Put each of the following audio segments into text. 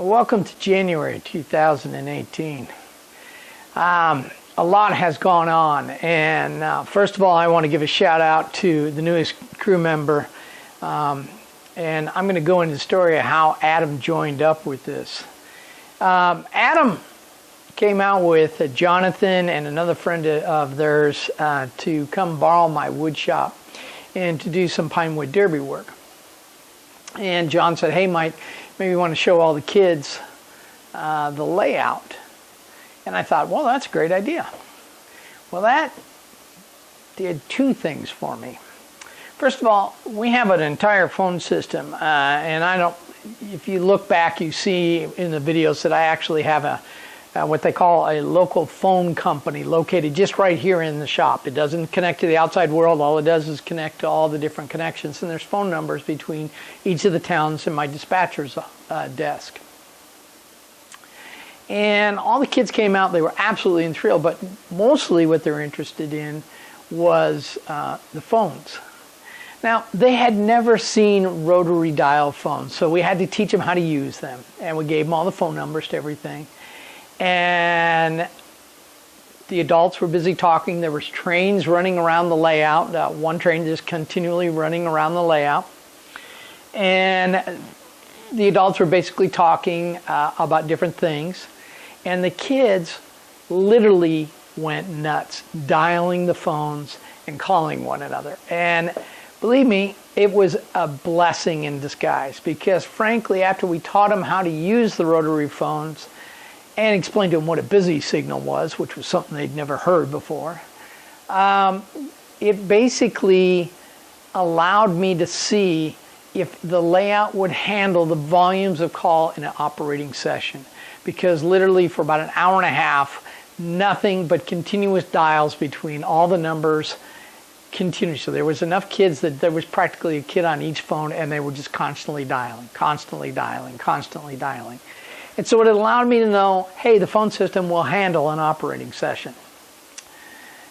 Welcome to January 2018. A lot has gone on, and first of all, I want to give a shout out to the newest crew member, and I'm going to go into the story of how Adam joined up with this. Adam came out with Jonathan and another friend of theirs to come borrow my wood shop and to do some pine wood derby work. And John said, hey Mike, maybe you want to show all the kids the layout. And I thought, well, that's a great idea. Well, that did two things for me. First of all, we have an entire phone system, and if you look back, you see in the videos that I actually have what they call a local phone company located just right here in the shop. It doesn't connect to the outside world. All it does is connect to all the different connections, and there's phone numbers between each of the towns and my dispatcher's desk. And all the kids came out. They were absolutely enthralled, but mostly what they were interested in was the phones. Now, they had never seen rotary dial phones, so we had to teach them how to use them, and we gave them all the phone numbers to everything. And the adults were busy talking. There was trains running around the layout. One train just continually running around the layout. And the adults were basically talking about different things. And the kids literally went nuts, dialing the phones and calling one another. And believe me, it was a blessing in disguise, because frankly, after we taught them how to use the rotary phones and explained to them what a busy signal was, which was something they'd never heard before, it basically allowed me to see if the layout would handle the volumes of call in an operating session. Because literally for about an hour and a half, nothing but continuous dials between all the numbers continued. So there was enough kids that there was practically a kid on each phone, and they were just constantly dialing, constantly dialing, constantly dialing. And so it allowed me to know, hey, the phone system will handle an operating session.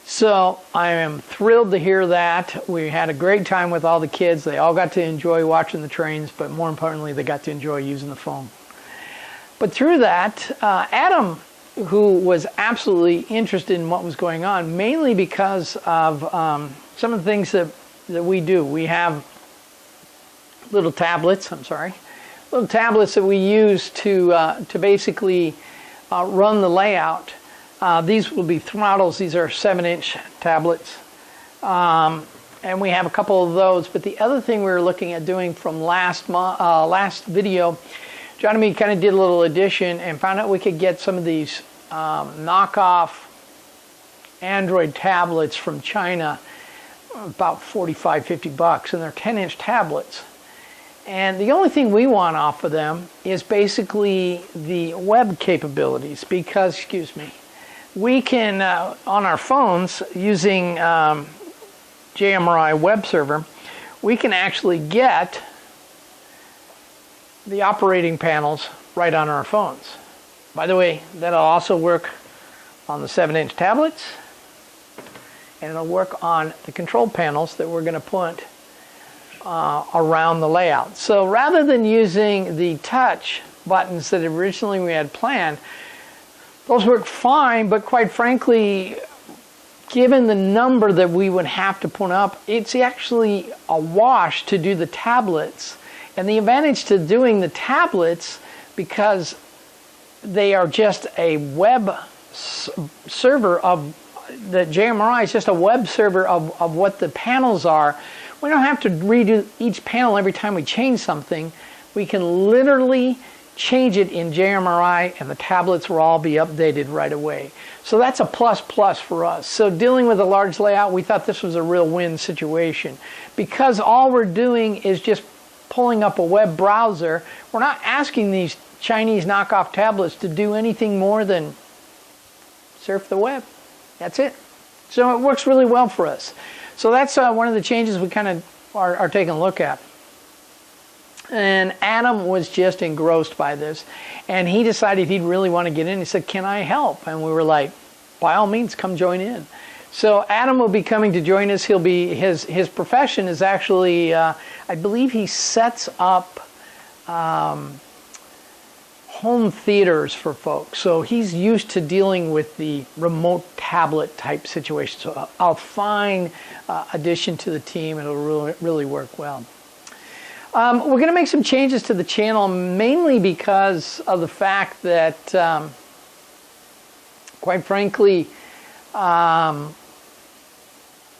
So I am thrilled to hear that. We had a great time with all the kids. They all got to enjoy watching the trains, but more importantly, they got to enjoy using the phone. But through that, Adam, who was absolutely interested in what was going on, mainly because of some of the things that we do. We have little tablets, little tablets that we use to basically run the layout. These will be throttles. These are 7-inch tablets. And we have a couple of those. But the other thing we were looking at doing from last video, John and me kind of did a little addition and found out we could get some of these knockoff Android tablets from China, about 45, 50 bucks, and they're 10-inch tablets. And the only thing we want off of them is basically the web capabilities, because, we can, on our phones, using JMRI web server, we can actually get the operating panels right on our phones. By the way, that'll also work on the 7-inch tablets, and it'll work on the control panels that we're going to put around the layout. So rather than using the touch buttons that originally we had planned, those work fine, but quite frankly, given the number that we would have to put up, it's actually a wash to do the tablets. And the advantage to doing the tablets, because they are just a web server of the JMRI, is just a web server of what the panels are. We don't have to redo each panel every time we change something. We can literally change it in JMRI, and the tablets will all be updated right away. So that's a plus for us. So dealing with a large layout, we thought this was a real win situation, because all we're doing is just pulling up a web browser. We're not asking these Chinese knockoff tablets to do anything more than surf the web. That's it. So it works really well for us. So that's one of the changes we kind of are taking a look at. And Adam was just engrossed by this, and he decided he'd really want to get in. He said, can I help? And we were like, by all means, come join in. So Adam will be coming to join us. He'll be his profession is actually, I believe he sets up home theaters for folks. So he's used to dealing with the remote tablet type situation. So a fine addition to the team. It'll really work well. We're going to make some changes to the channel, mainly because of the fact that, quite frankly, I'm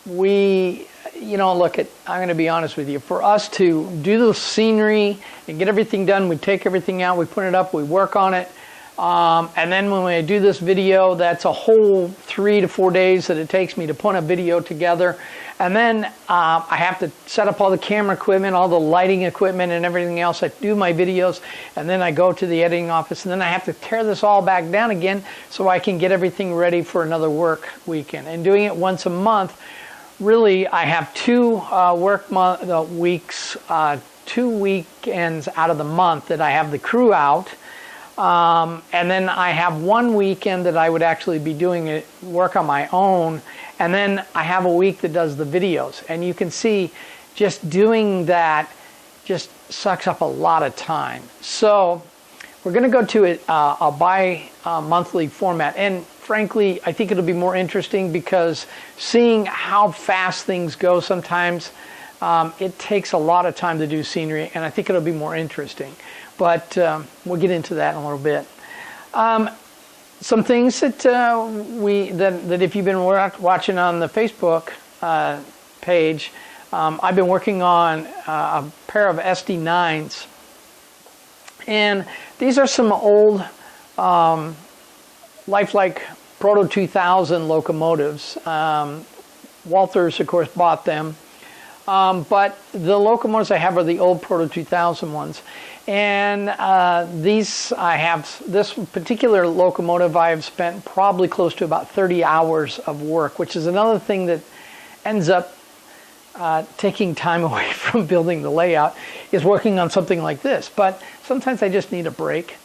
going to be honest with you. For us to do the scenery and get everything done, we take everything out, we put it up, we work on it. And then when we do this video, that's a whole 3 to 4 days that it takes me to put a video together. And then I have to set up all the camera equipment, all the lighting equipment and everything else. I do my videos, and then I go to the editing office, and then I have to tear this all back down again so I can get everything ready for another work weekend. And doing it once a month, really, I have 2 weeks, 2 weekends out of the month that I have the crew out. And then I have 1 weekend that I would actually be doing work on my own. And then I have a week that does the videos. And you can see just doing that just sucks up a lot of time. So we're going to go to a bi-monthly format. And frankly, I think it'll be more interesting because seeing how fast things go sometimes, it takes a lot of time to do scenery, and I think it'll be more interesting. But we'll get into that in a little bit. Some things that that if you've been watching on the Facebook page, I've been working on a pair of SD9s, and these are some old lifelike Proto 2000 locomotives. Walters, of course, bought them. But the locomotives I have are the old Proto 2000 ones. And this particular locomotive I have spent probably close to about 30 hours of work, which is another thing that ends up taking time away from building the layout, is working on something like this. But sometimes I just need a break.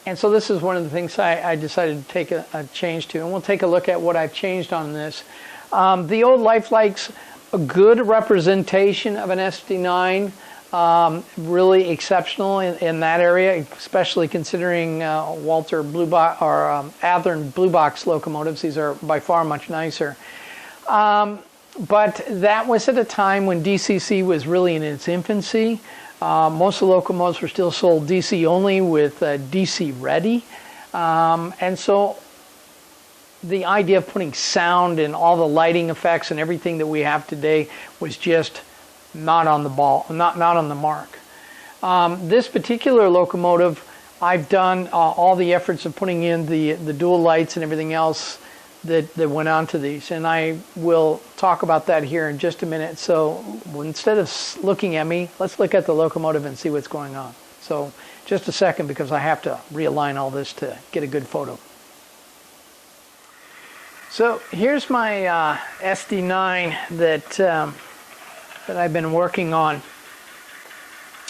And so this is one of the things I decided to take a change to. And we'll take a look at what I've changed on this. The old Lifelike's a good representation of an SD9, really exceptional in that area, especially considering Walter Blue Box or Athearn Blue Box locomotives. These are by far much nicer. But that was at a time when DCC was really in its infancy. Most of the locomotives were still sold DC only with DC ready. And so the idea of putting sound and all the lighting effects and everything that we have today was just not on the ball, not on the mark. This particular locomotive, I've done all the efforts of putting in the dual lights and everything else that went onto these, and I will talk about that here in just a minute. So instead of looking at me, let's look at the locomotive and see what's going on. So just a second, because I have to realign all this to get a good photo. So here's my SD9 that I've been working on,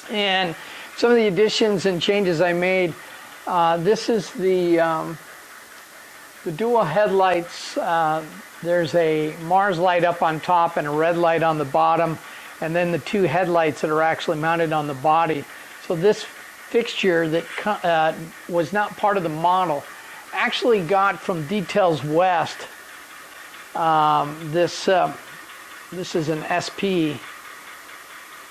and some of the additions and changes I made. This is the dual headlights. There's a Mars light up on top and a red light on the bottom, and then the 2 headlights that are actually mounted on the body. So this fixture that was not part of the model actually got from Details West. This is an SP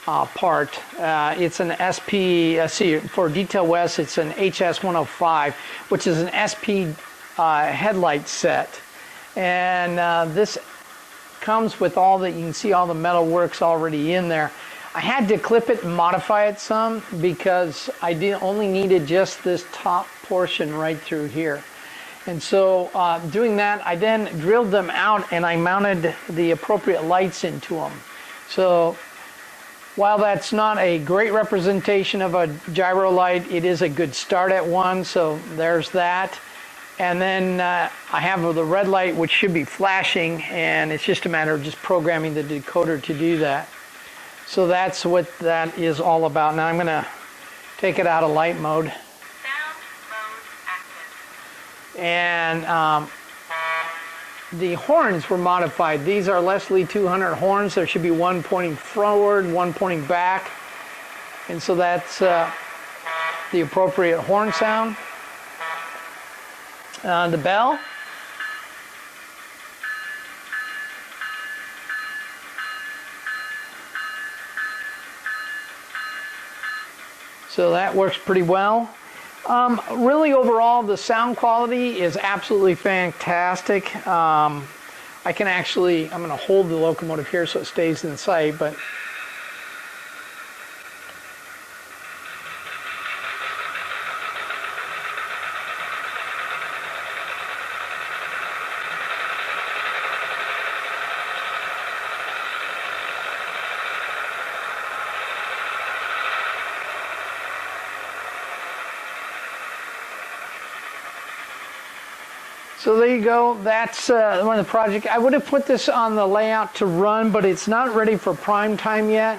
part. It's an SP, for Detail West, it's an HS105, which is an SP headlight set. And this comes with all that. You can see all the metal works already in there. I had to clip it and modify it some because I only needed just this top portion right through here. And so doing that, I then drilled them out and I mounted the appropriate lights into them. So while that's not a great representation of a gyro light, it is a good start at one. So there's that. And then I have the red light, which should be flashing, and it's just a matter of just programming the decoder to do that. So that's what that is all about. Now I'm going to take it out of light mode. Sound mode active. And the horns were modified. These are Leslie 200 horns. There should be one pointing forward, one pointing back. And so that's the appropriate horn sound. The bell. So that works pretty well. Really overall, the sound quality is absolutely fantastic. I can actually, I'm going to hold the locomotive here so it stays in sight, but so there you go. That's one of the project. I would have put this on the layout to run, but it's not ready for prime time yet.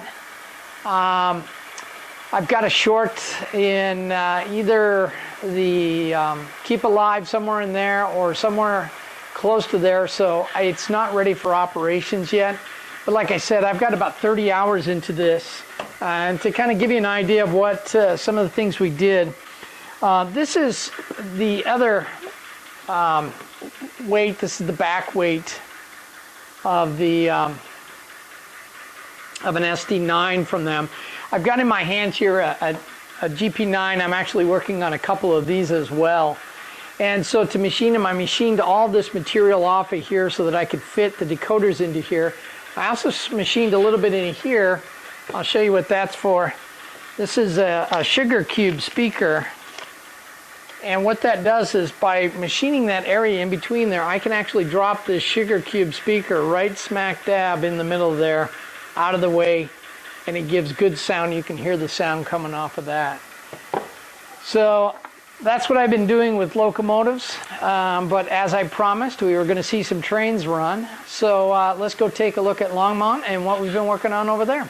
I've got a short in either the Keep Alive somewhere in there or somewhere close to there, so it's not ready for operations yet. But like I said, I've got about 30 hours into this, and to kind of give you an idea of what some of the things we did. This is the other weight. This is the back weight of the of an SD9 from them. I've got in my hands here a GP9. I'm actually working on a couple of these as well. And so to machine them, I machined all this material off of here so that I could fit the decoders into here. I also machined a little bit in here. I'll show you what that's for. This is a sugar cube speaker. And what that does is by machining that area in between there, I can actually drop this sugar cube speaker right smack dab in the middle there, out of the way, and it gives good sound. You can hear the sound coming off of that. So that's what I've been doing with locomotives. But as I promised, we were going to see some trains run. So let's go take a look at Longmont and what we've been working on over there.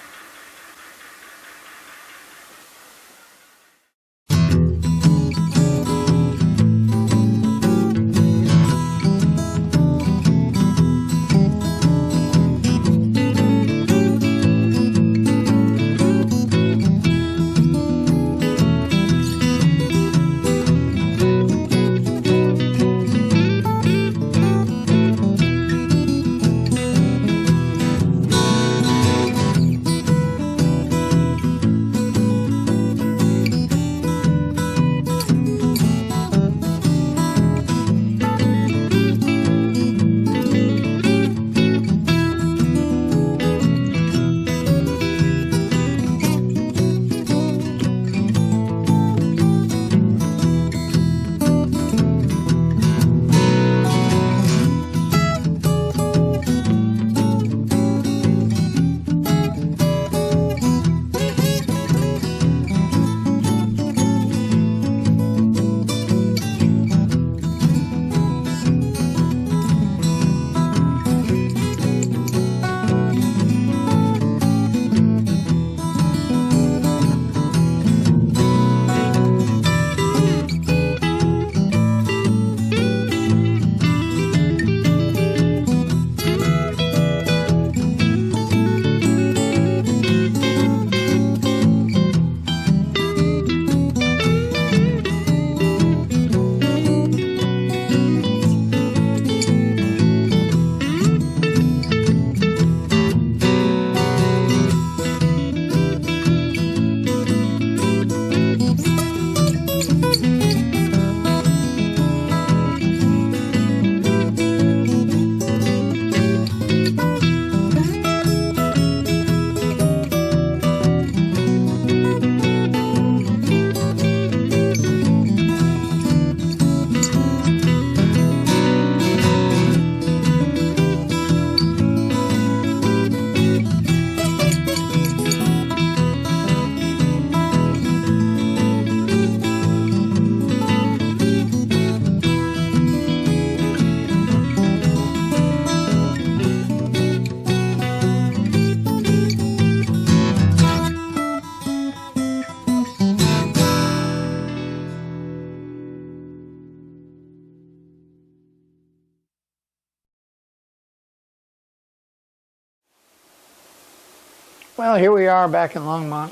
Well, here we are back in Longmont.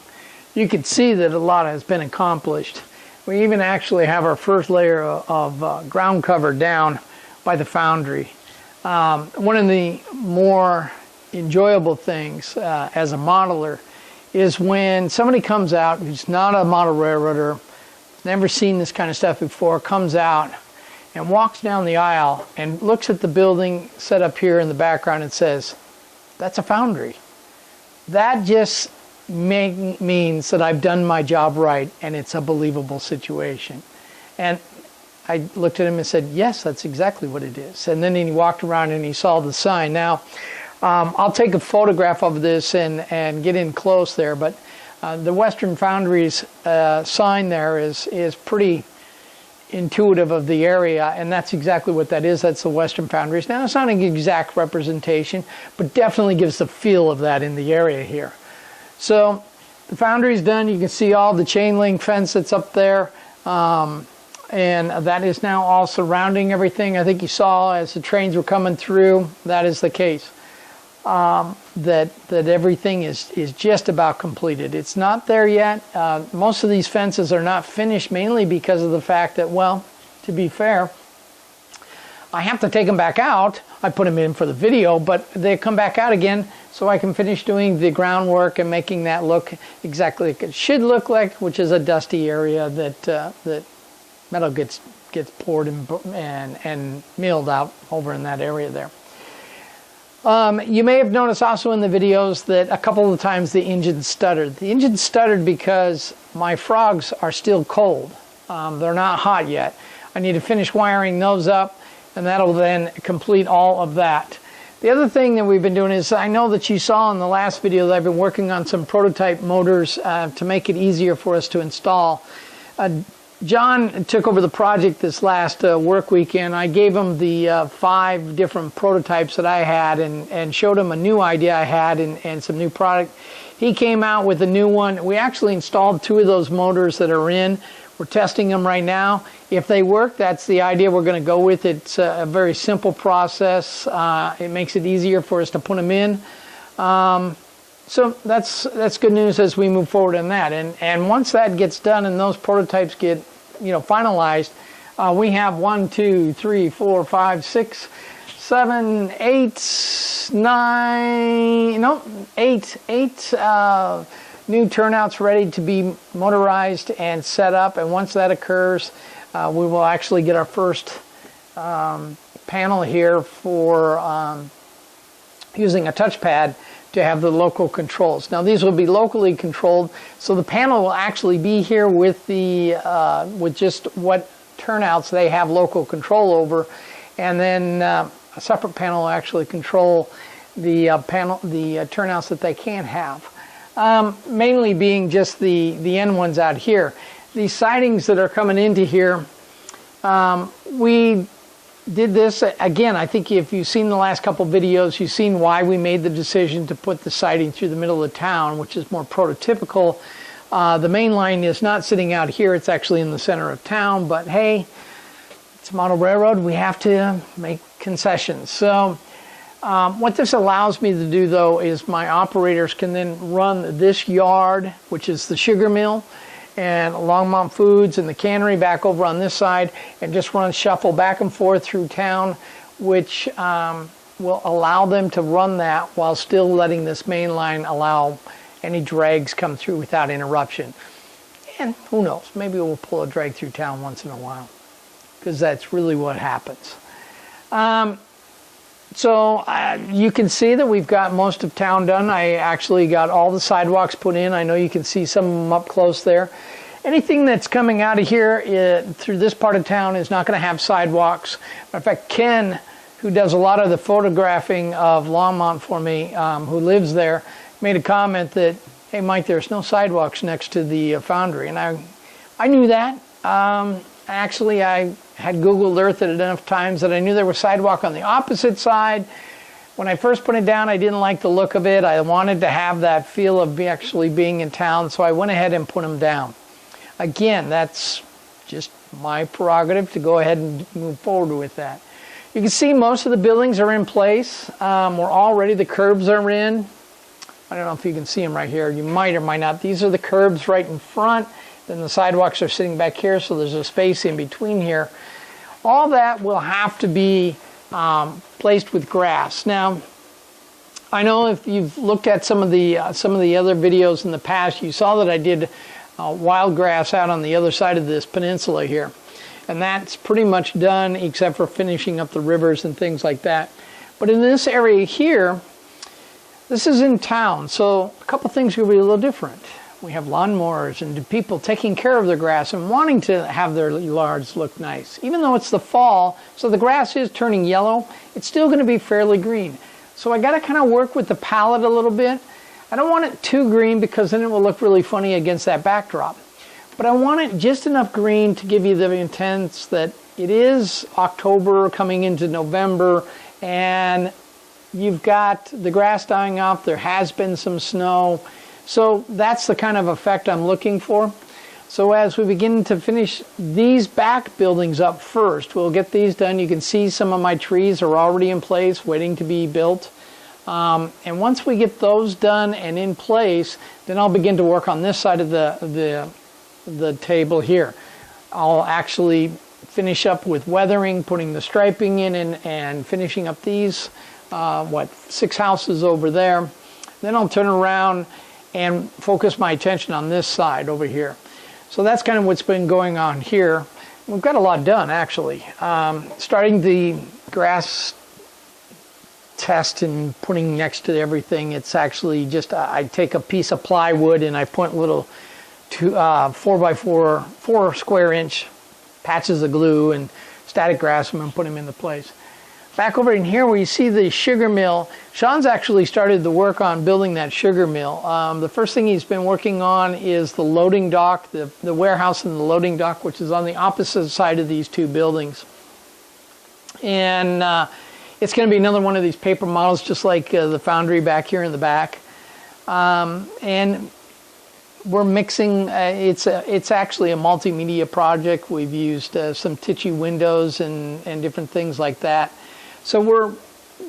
You can see that a lot has been accomplished. We even actually have our first layer of ground cover down by the foundry. One of the more enjoyable things as a modeler is when somebody comes out who's not a model railroader, never seen this kind of stuff before, comes out and walks down the aisle and looks at the building set up here in the background and says, that's a foundry. That just means that I've done my job right and it's a believable situation. And I looked at him and said, yes, that's exactly what it is. And then he walked around and he saw the sign. Now, I'll take a photograph of this and get in close there, but the Western Foundries sign there is pretty intuitive of the area, and that's exactly what that is. That's the Western Foundries. Now, it's not an exact representation, but definitely gives the feel of that in the area here. So the foundry's done. You can see all the chain link fence that's up there, and that is now all surrounding everything. I think you saw as the trains were coming through, that is the case. That everything is just about completed. It's not there yet. Most of these fences are not finished, mainly because of the fact that, well, to be fair, I have to take them back out. I put them in for the video, but they come back out again so I can finish doing the groundwork and making that look exactly like it should look like, which is a dusty area that metal gets poured and milled out over in that area there. You may have noticed also in the videos that a couple of times the engine stuttered. The engine stuttered because my frogs are still cold. They're not hot yet. I need to finish wiring those up, and that'll then complete all of that. The other thing that we've been doing is, I know that you saw in the last video that I've been working on some prototype motors to make it easier for us to install. John took over the project this last work weekend. I gave him the 5 different prototypes that I had and showed him a new idea I had and some new product. He came out with a new one. We actually installed 2 of those motors that are in. We're testing them right now. If they work, that's the idea we're going to go with. It's a very simple process. It makes it easier for us to put them in. So that's good news as we move forward on that. And once that gets done and those prototypes get finalized, we have 1, 2, 3, 4, 5, 6, 7, 8, 9, no, 8 new turnouts ready to be motorized and set up. And once that occurs, we will actually get our first panel here for using a touchpad to have the local controls. Now these will be locally controlled, so the panel will actually be here with the with just what turnouts they have local control over, and then a separate panel will actually control the turnouts that they can't have. Mainly being just the end ones out here. These sidings that are coming into here, we did this again. I think if you've seen the last couple videos, you've seen why we made the decision to put the siding through the middle of the town, which is more prototypical. The main line is not sitting out here, it's actually in the center of town, but hey, it's a model railroad, we have to make concessions. So what this allows me to do though is my operators can then run this yard, which is the sugar mill, and Longmont Foods and the cannery back over on this side, and just shuffle back and forth through town, which will allow them to run that while still letting this main line allow any drags come through without interruption. And who knows, maybe we'll pull a drag through town once in a while, because that's really what happens. So you can see that we've got most of town done. I actually got all the sidewalks put in. I know you can see some of them up close there. Anything that's coming out of here through this part of town is not going to have sidewalks. Matter of fact, Ken, who does a lot of the photographing of Longmont for me, who lives there, made a comment that, hey Mike, there's no sidewalks next to the foundry. And I knew that. Actually, I had Google Earth it enough times that I knew there was sidewalk on the opposite side. When I first put it down, I didn't like the look of it. I wanted to have that feel of actually being in town, so I went ahead and put them down. Again, that's just my prerogative to go ahead and move forward with that. You can see most of the buildings are in place. We're already, the curbs are in. I don't know if you can see them right here. You might or might not. These are the curbs right in front. Then the sidewalks are sitting back here, so there's a space in between here. All that will have to be placed with grass. Now, I know if you've looked at some of the other videos in the past, you saw that I did wild grass out on the other side of this peninsula here. And that's pretty much done except for finishing up the rivers and things like that. But in this area here, this is in town, so a couple things are going to be a little different. We have lawnmowers and people taking care of their grass and wanting to have their yards look nice. Even though it's the fall, so the grass is turning yellow, it's still going to be fairly green. So I got to kind of work with the palette a little bit. I don't want it too green because then it will look really funny against that backdrop. But I want it just enough green to give you the intent that it is October coming into November and you've got the grass dying off, there has been some snow. So that's the kind of effect I'm looking for. So as we begin to finish these back buildings up first, we'll get these done. You can see some of my trees are already in place, waiting to be built. And once we get those done and in place, then I'll begin to work on this side of the table here. I'll actually finish up with weathering, putting the striping in and finishing up these, 6 houses over there. Then I'll turn around and focus my attention on this side over here. So that's kind of what's been going on here. We've got a lot done actually. Starting the grass test and putting next to everything, it's actually just I take a piece of plywood and I put little 4x4 4 square inch patches of glue and static grass and put them into place. Back over in here where you see the sugar mill, Sean's actually started the work on building that sugar mill. The first thing he's been working on is the loading dock, the warehouse and the loading dock, which is on the opposite side of these two buildings. And it's going to be another one of these paper models, just like the foundry back here in the back. And we're mixing, it's actually a multimedia project. We've used some Tichy windows and different things like that. So we're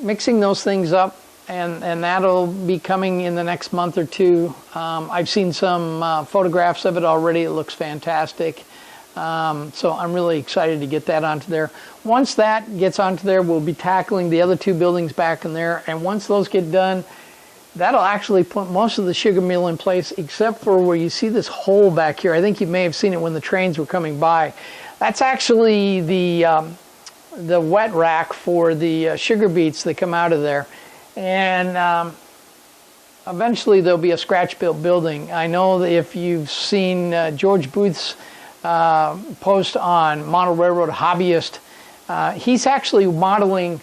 mixing those things up, and that'll be coming in the next month or two. I've seen some photographs of it already. It looks fantastic. So I'm really excited to get that onto there. Once that gets onto there, we'll be tackling the other two buildings back in there. And once those get done, that'll actually put most of the sugar mill in place, except for where you see this hole back here. I think you may have seen it when the trains were coming by. That's actually the wet rack for the sugar beets that come out of there. And eventually there'll be a scratch-built building. I know that if you've seen George Booth's post on Model Railroad Hobbyist, he's actually modeling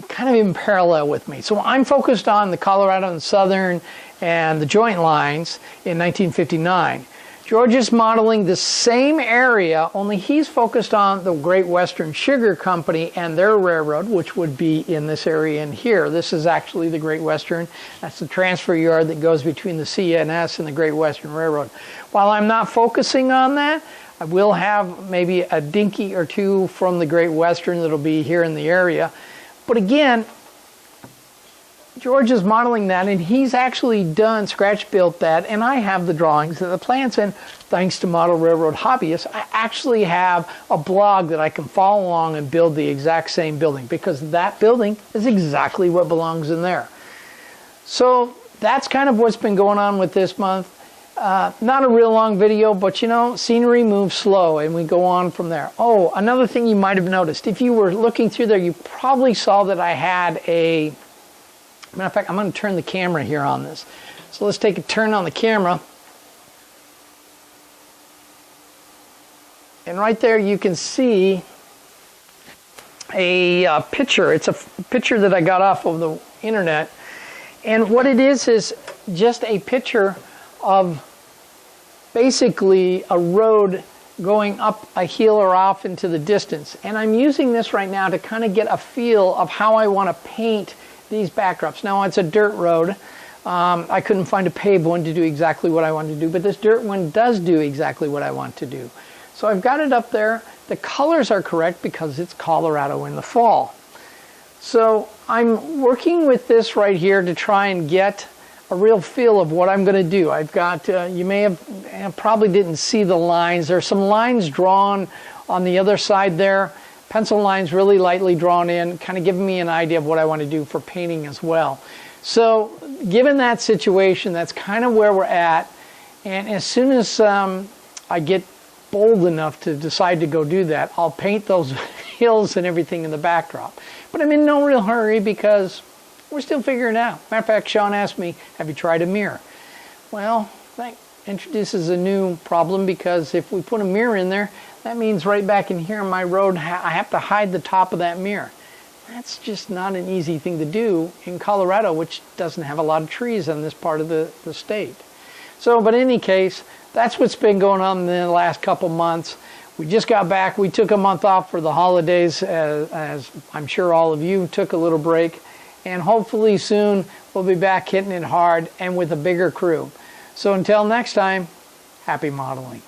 kind of in parallel with me. So I'm focused on the Colorado and Southern and the joint lines in 1959. George is modeling the same area, only he's focused on the Great Western Sugar Company and their railroad, which would be in this area in here. This is actually the Great Western. That's the transfer yard that goes between the CNS and the Great Western Railroad. While I'm not focusing on that, I will have maybe a dinky or two from the Great Western that'll be here in the area. But again, George is modeling that, and he's actually done scratch-built that, and I have the drawings and the plans, and thanks to Model Railroad Hobbyists, I actually have a blog that I can follow along and build the exact same building, because that building is exactly what belongs in there. So that's kind of what's been going on with this month. Not a real long video, but you know, scenery moves slow, and we go on from there. Oh, another thing you might have noticed, if you were looking through there, you probably saw that I had a... Matter of fact, I'm going to turn the camera here on this. So let's take a turn on the camera. And right there you can see a picture. It's a picture that I got off of the internet. And what it is just a picture of basically a road going up a hill or off into the distance. And I'm using this right now to kind of get a feel of how I want to paint these backdrops. Now it's a dirt road. I couldn't find a paved one to do exactly what I wanted to do, but this dirt one does do exactly what I want to do. So I've got it up there. The colors are correct because it's Colorado in the fall. So I'm working with this right here to try and get a real feel of what I'm going to do. I've got, you may have probably didn't see the lines. There's some lines drawn on the other side there. Pencil lines really lightly drawn in, kind of giving me an idea of what I want to do for painting as well. So given that situation, that's kind of where we're at. And as soon as I get bold enough to decide to go do that, I'll paint those hills and everything in the backdrop. But I'm in no real hurry because we're still figuring it out. Matter of fact, Sean asked me, have you tried a mirror? Well, that introduces a new problem, because if we put a mirror in there, that means right back in here on my road, I have to hide the top of that mirror. That's just not an easy thing to do in Colorado, which doesn't have a lot of trees in this part of the state. So, but in any case, that's what's been going on in the last couple months. We just got back. We took a month off for the holidays, as I'm sure all of you took a little break. And hopefully soon we'll be back hitting it hard and with a bigger crew. So until next time, happy modeling.